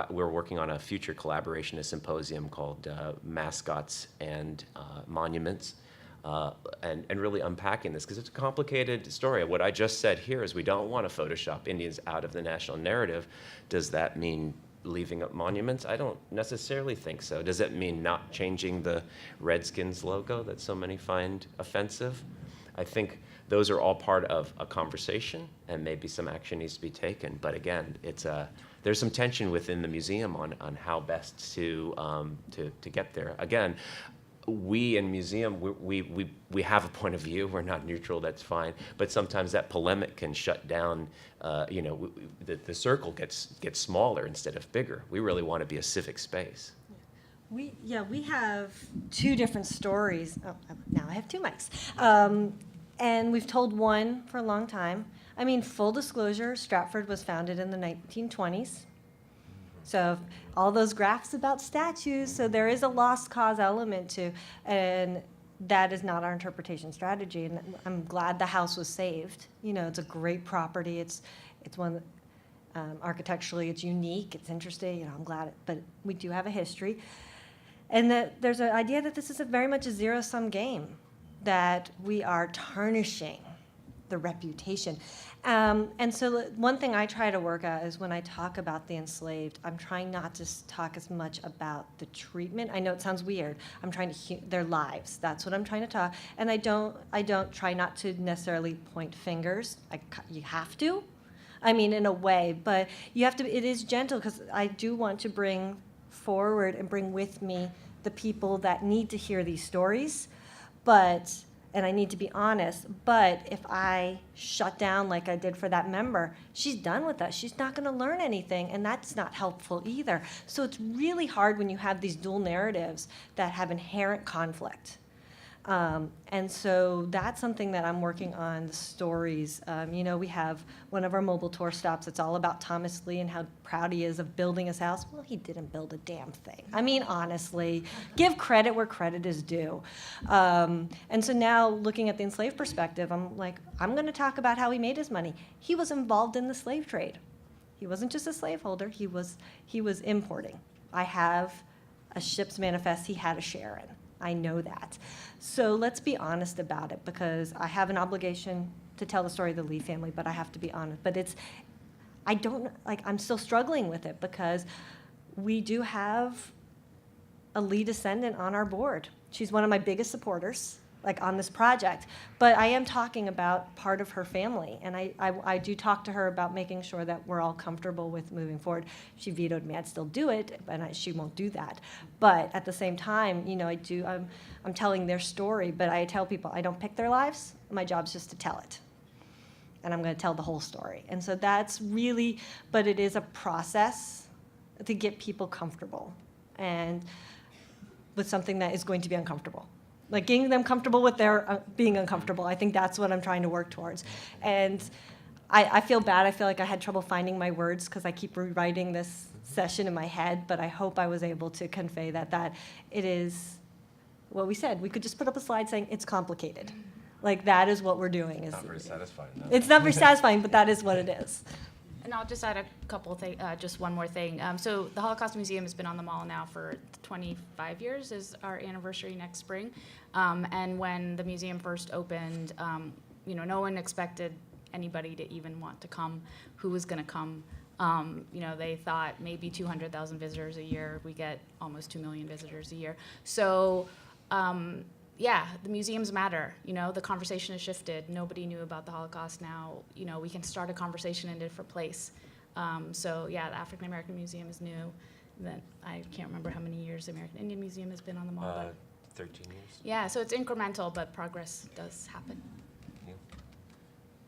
we're working on a future collaboration, a symposium called Mascots and Monuments, and really unpacking this, because it's a complicated story. What I just said here is we don't want to Photoshop Indians out of the national narrative. Does that mean leaving up monuments? I don't necessarily think so. Does it mean not changing the Redskins logo that so many find offensive? I think those are all part of a conversation, and maybe some action needs to be taken. But again, there's some tension within the museum on how best to get there. Again, we in museum, we have a point of view. We're not neutral, that's fine. But sometimes that polemic can shut down, the circle gets smaller instead of bigger. We really want to be a civic space. We have two different stories. Oh, now I have two mics. And we've told one for a long time. I mean, full disclosure, Stratford was founded in the 1920s. So all those graphs about statues, so there is a lost cause element to, and that is not our interpretation strategy. And I'm glad the house was saved. It's a great property. It's one that, architecturally, it's unique. It's interesting. I'm glad but we do have a history. And that there's an idea that this is very much a zero-sum game, that we are tarnishing the reputation. And so one thing I try to work at is when I talk about the enslaved, I'm trying not to talk as much about the treatment. I know it sounds weird. I'm trying to their lives. That's what I'm trying to talk. And I don't try not to necessarily point fingers. You have to. I mean, in a way, but you have to. It is gentle, because I do want to bring forward and bring with me the people that need to hear these stories, and I need to be honest, but if I shut down like I did for that member, she's done with us. She's not going to learn anything, and that's not helpful either. So it's really hard when you have these dual narratives that have inherent conflict. And so that's something that I'm working on, the stories. We have one of our mobile tour stops. It's all about Thomas Lee and how proud he is of building his house. Well, he didn't build a damn thing. I mean, honestly, give credit where credit is due. And so now, looking at the enslaved perspective, I'm like, I'm going to talk about how he made his money. He was involved in the slave trade. He wasn't just a slaveholder. He was importing. I have a ship's manifest he had a share in. I know that. So let's be honest about it, because I have an obligation to tell the story of the Lee family, but I have to be honest. But I'm still struggling with it, because we do have a Lee descendant on our board. She's one of my biggest supporters, on this project. But I am talking about part of her family, and I do talk to her about making sure that we're all comfortable with moving forward. She vetoed me. I'd still do it, and she won't do that. But at the same time, I'm telling their story, but I tell people I don't pick their lives. My job's just to tell it. And I'm going to tell the whole story. And so that's really, but it is a process to get people comfortable, and with something that is going to be uncomfortable. Getting them comfortable with their being uncomfortable. I think that's what I'm trying to work towards. And I feel bad. I feel like I had trouble finding my words, because I keep rewriting this session in my head, but I hope I was able to convey that it is what we said. We could just put up a slide saying it's complicated. That is what we're doing. It's not very satisfying. No. It's not very satisfying, but that is what it is. And I'll just add a couple of things, just one more thing. So the Holocaust Museum has been on the mall now for 25 years, is our anniversary next spring. And when the museum first opened, no one expected anybody to even want to come. Who was going to come? They thought maybe 200,000 visitors a year. We get almost 2 million visitors a year. So, the museums matter. The conversation has shifted. Nobody knew about the Holocaust. Now, we can start a conversation in a different place. The African American Museum is new. Then I can't remember how many years the American Indian Museum has been on the mall. 13 years. Yeah, so it's incremental, but progress does happen. Yeah.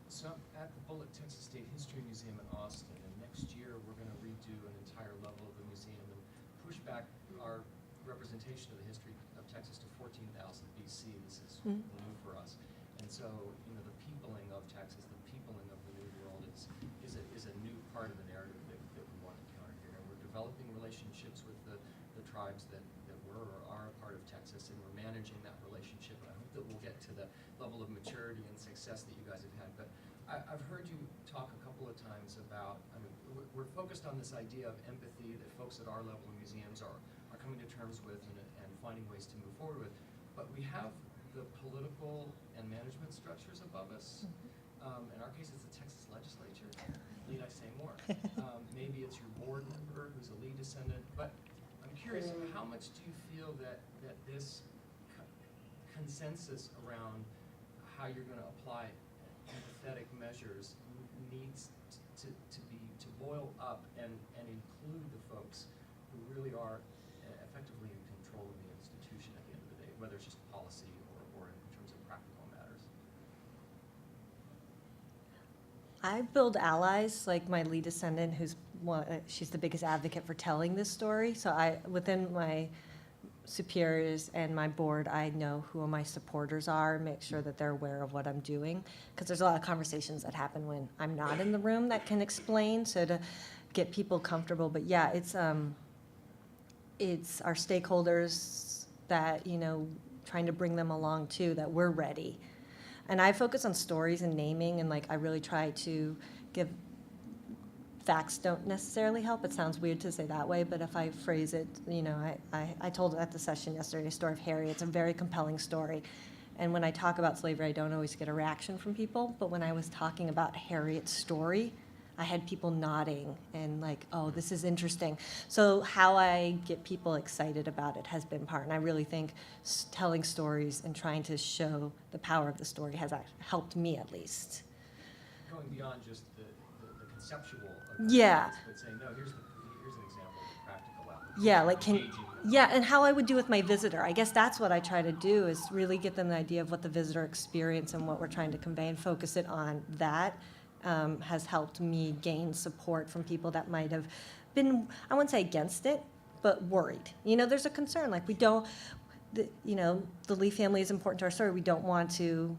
So I'm at the Bullitt Texas State History Museum in Austin, and next year we're going to redo an entire level of the museum and push back our representation of the history of Texas to 14,000 BC. This is new for us. And so, the peopling of Texas, the peopling of the New World is a new part of the narrative that we want to counter here. And we're developing relationships with the tribes that level of maturity and success that you guys have had, but I've heard you talk a couple of times about, I mean, we're focused on this idea of empathy that folks at our level in museums are coming to terms with and finding ways to move forward with. But we have the political and management structures above us. In our case, it's the Texas legislature. Need I say more? Maybe it's your board member who's a Lee descendant. But I'm curious, how much do you feel that this consensus around how you're going to apply empathetic measures needs to boil up and include the folks who really are effectively in control of the institution at the end of the day, whether it's just policy or in terms of practical matters? I build allies, like my lead descendant, she's the biggest advocate for telling this story. So within my superiors and my board, I know who my supporters are, make sure that they're aware of what I'm doing. Because there's a lot of conversations that happen when I'm not in the room that can explain, so to get people comfortable. But yeah, it's our stakeholders that, trying to bring them along too, that we're ready. And I focus on stories and naming, and I really try to give, facts don't necessarily help. It sounds weird to say that way, but if I phrase it, I told at the session yesterday a story of Harry. It's a very compelling story. And when I talk about slavery, I don't always get a reaction from people, but when I was talking about Harriet's story, I had people nodding and oh, this is interesting. So how I get people excited about it has been part, and I really think telling stories and trying to show the power of the story has helped me at least. Going beyond just the conceptual of yeah. But saying, no, here's an example of practical application. Yeah, and how I would do with my visitor. I guess that's what I try to do, is really get them the idea of what the visitor experience and what we're trying to convey and focus it on that. Has helped me gain support from people that might have been, I wouldn't say against it, but worried. There's a concern, we don't, the Lee family is important to our story. We don't want to,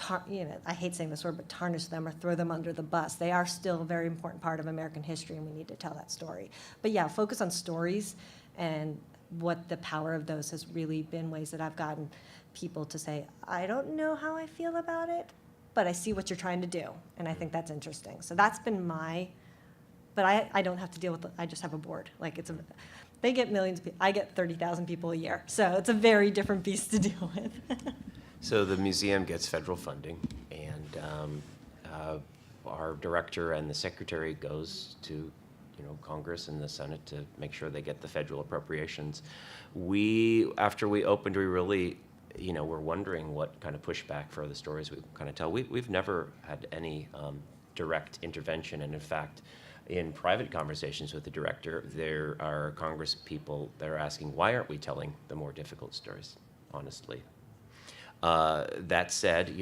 I hate saying this word, but tarnish them or throw them under the bus. They are still a very important part of American history, and we need to tell that story. But yeah, focus on stories and what the power of those has really been, ways that I've gotten people to say, I don't know how I feel about it, but I see what you're trying to do, and I think that's interesting. So that's been but I don't have to deal with I just have a board. They get millions of people. I get 30,000 people a year. So it's a very different beast to deal with. So the museum gets federal funding, and our director and the secretary goes to Congress and the Senate to make sure they get the federal appropriations. After we opened, we really, we're wondering what kind of pushback for the stories we kind of tell. We've never had any direct intervention, and in fact, in private conversations with the director, there are Congress people that are asking, why aren't we telling the more difficult stories, honestly? That said,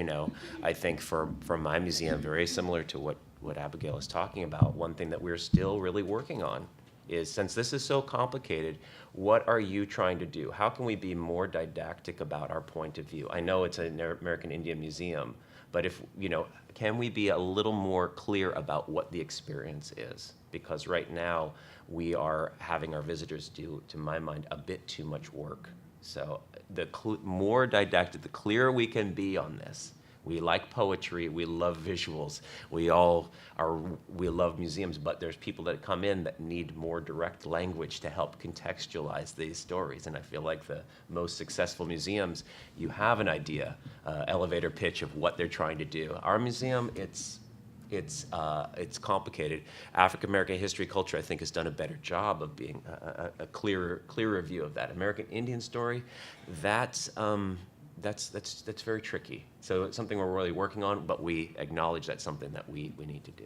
I think for my museum, very similar to what Abigail is talking about, one thing that we're still really working on is, since this is so complicated, what are you trying to do? How can we be more didactic about our point of view? I know it's an American Indian Museum, but can we be a little more clear about what the experience is? Because right now, we are having our visitors do, to my mind, a bit too much work. So the more didactic, the clearer we can be on this. We like poetry, we love visuals, we love museums, but there's people that come in that need more direct language to help contextualize these stories. And I feel like the most successful museums, you have an idea, elevator pitch of what they're trying to do. Our museum, it's complicated. African American history culture, I think, has done a better job of being a clearer view of that. American Indian story, that's very tricky. So it's something we're really working on, but we acknowledge that's something that we need to do.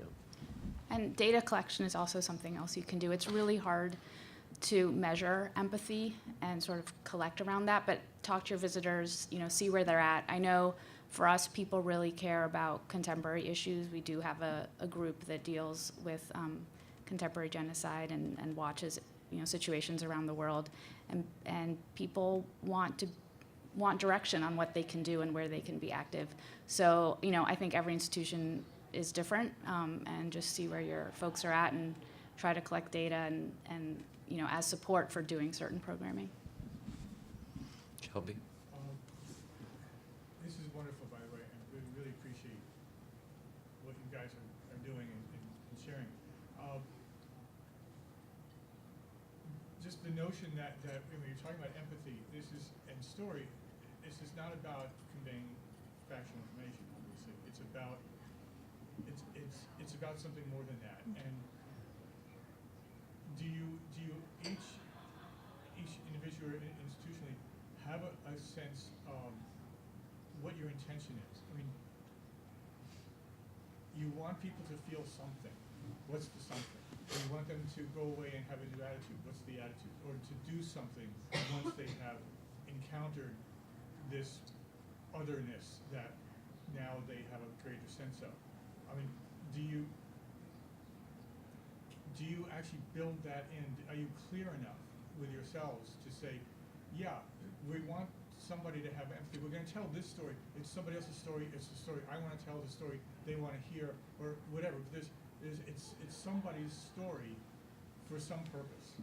And data collection is also something else you can do. It's really hard to measure empathy and sort of collect around that, but talk to your visitors, see where they're at. I know for us, people really care about contemporary issues. We do have a group that deals with contemporary genocide and watches situations around the world, and people want direction on what they can do and where they can be active. So, I think every institution is different, and just see where your folks are at and try to collect data and as support for doing certain programming. Shelby? This is one wonderful, by the way, and we really appreciate what you guys are doing and sharing. Just the notion that when you're talking about empathy, this is, and story, this is not about conveying factual information, obviously. It's about something more than that. And do you each individual or institutionally have a sense of what your intention is? I mean, you want people to feel something. What's the something? Or you want them to go away and have a new attitude. What's the attitude? Or to do something once they have encountered this otherness that now they have a greater sense of. I mean, do you actually build that in? Are you clear enough with yourselves to say, yeah, we want somebody to have empathy. We're going to tell this story. It's somebody else's story. It's the story I want to tell, the story they want to hear, or whatever. It's somebody's story for some purpose.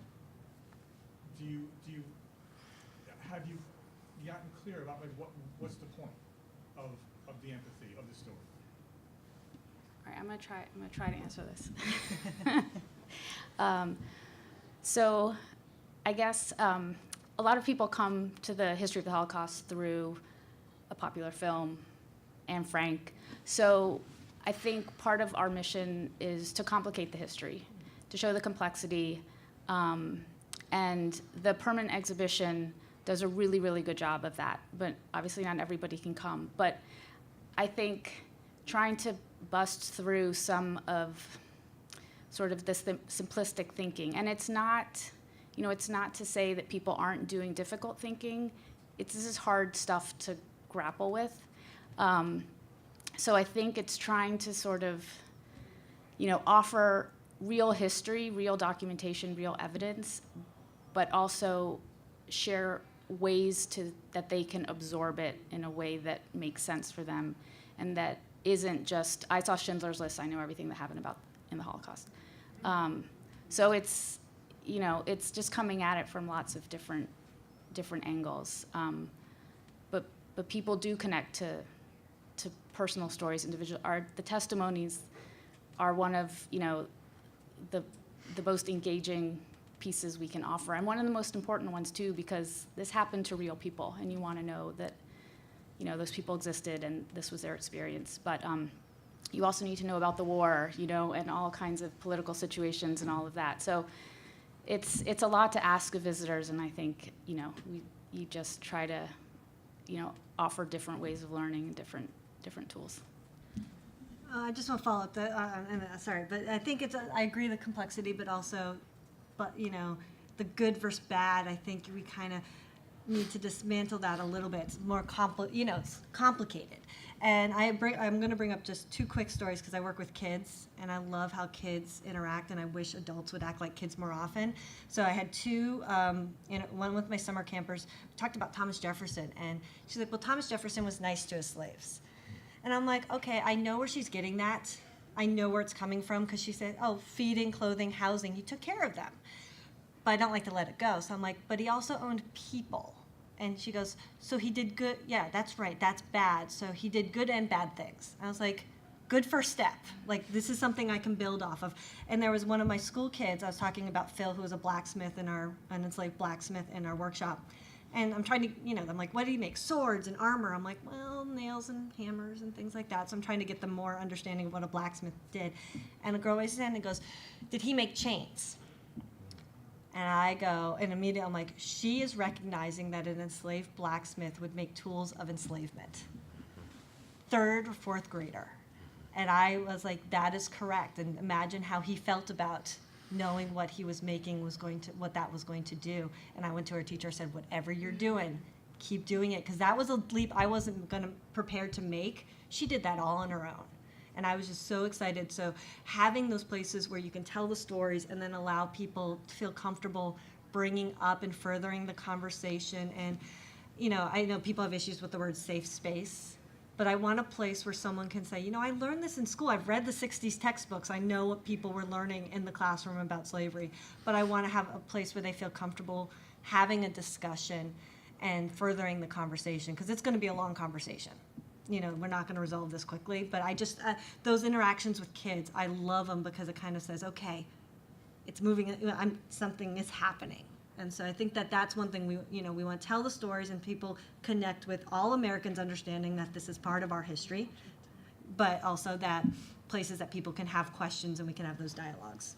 Have you gotten clear about like what's the point of the empathy of the story? All right, I'm gonna try to answer this. So I guess a lot of people come to the history of the Holocaust through a popular film, Anne Frank. So I think part of our mission is to complicate the history, to show the complexity, and the permanent exhibition does a really, really good job of that. But obviously not everybody can come. But I think trying to bust through some of sort of this simplistic thinking, and it's not to say that people aren't doing difficult thinking. This is hard stuff to grapple with. So I think it's trying to sort of, offer real history, real documentation, real evidence, but also share ways that they can absorb it in a way that makes sense for them, and that isn't just, I saw Schindler's List, I know everything that happened in the Holocaust. So it's just coming at it from lots of different angles. But people do connect to personal stories, the testimonies are one of, the most engaging pieces we can offer, and one of the most important ones too, because this happened to real people, and you want to know that, those people existed and this was their experience. But you also need to know about the war, and all kinds of political situations and all of that. So it's a lot to ask of visitors, and I think, you just try to, offer different ways of learning and different tools. I just want to follow up sorry, but I think I agree the complexity, but also, the good versus bad, I think we kind of need to dismantle that a little bit. It's more it's complicated. And I'm going to bring up just two quick stories because I work with kids, and I love how kids interact, and I wish adults would act like kids more often. So I had two, one with my summer campers. We talked about Thomas Jefferson, and she's like, well, Thomas Jefferson was nice to his slaves. And I'm like, okay, I know where she's getting that. I know where it's coming from, because she said, oh, feeding, clothing, housing, he took care of them. But I don't like to let it go. So I'm like, but he also owned people. And she goes, so he did good. Yeah, that's right. That's bad. So he did good and bad things. I was like, good first step. Like, this is something I can build off of. And there was one of my school kids, I was talking about Phil, who was a blacksmith an enslaved blacksmith in our workshop. And I'm trying to, I'm like, what did he make? Swords and armor. I'm like, well, nails and hammers and things like that. So I'm trying to get them more understanding of what a blacksmith did. And the girl raises her hand and goes, did he make chains? And I go, and immediately I'm like, she is recognizing that an enslaved blacksmith would make tools of enslavement. 3rd or 4th grader. And I was like, that is correct. And imagine how he felt about knowing what he was making what that was going to do. And I went to her teacher and said, whatever you're doing, keep doing it. Because that was a leap I wasn't prepared to make. She did that all on her own. And I was just so excited. So having those places where you can tell the stories and then allow people to feel comfortable bringing up and furthering the conversation. And, I know people have issues with the word safe space, but I want a place where someone can say, I learned this in school. I've read the 60s textbooks. I know what people were learning in the classroom about slavery, but I want to have a place where they feel comfortable having a discussion and furthering the conversation, because it's going to be a long conversation. we're not going to resolve this quickly. But I just, those interactions with kids, I love them because it kind of says, okay, it's moving, something is happening. And so I think that that's one thing we want to tell the stories and people connect with all Americans understanding that this is part of our history, but also that places that people can have questions and we can have those dialogues.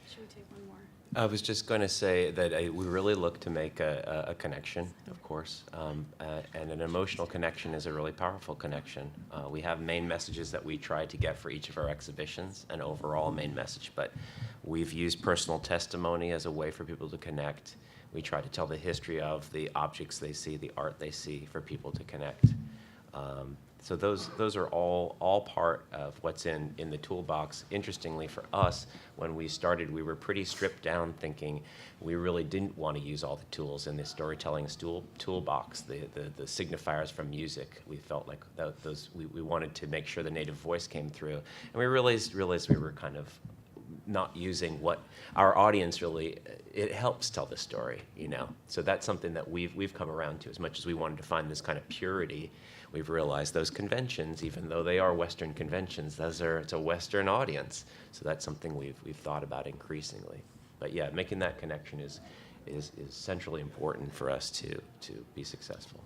Should we take one more? I was just going to say that we really look to make a connection, of course, and an emotional connection is a really powerful connection. We have main messages that we try to get for each of our exhibitions, an overall main message, but we've used personal testimony as a way for people to connect. We try to tell the history of the objects they see, the art they see, for people to connect. So those are all part of what's in the toolbox. Interestingly for us, when we started, we were pretty stripped down, thinking we really didn't want to use all the tools in the storytelling toolbox, the signifiers from music. We felt like we wanted to make sure the native voice came through. And we realized we were kind of not using what our audience really, it helps tell the story, So that's something that we've come around to. As much as we wanted to find this kind of purity, we've realized those conventions, even though they are Western conventions, it's a Western audience. So that's something we've thought about increasingly. But yeah, making that connection is centrally important for us to be successful.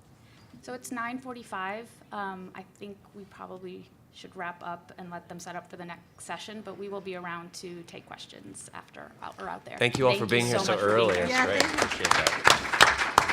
So it's 9:45. I think we probably should wrap up and let them set up for the next session, but we will be around to take questions after or out there. Thank you all for being here so much for early. being It's here. great. Appreciate that.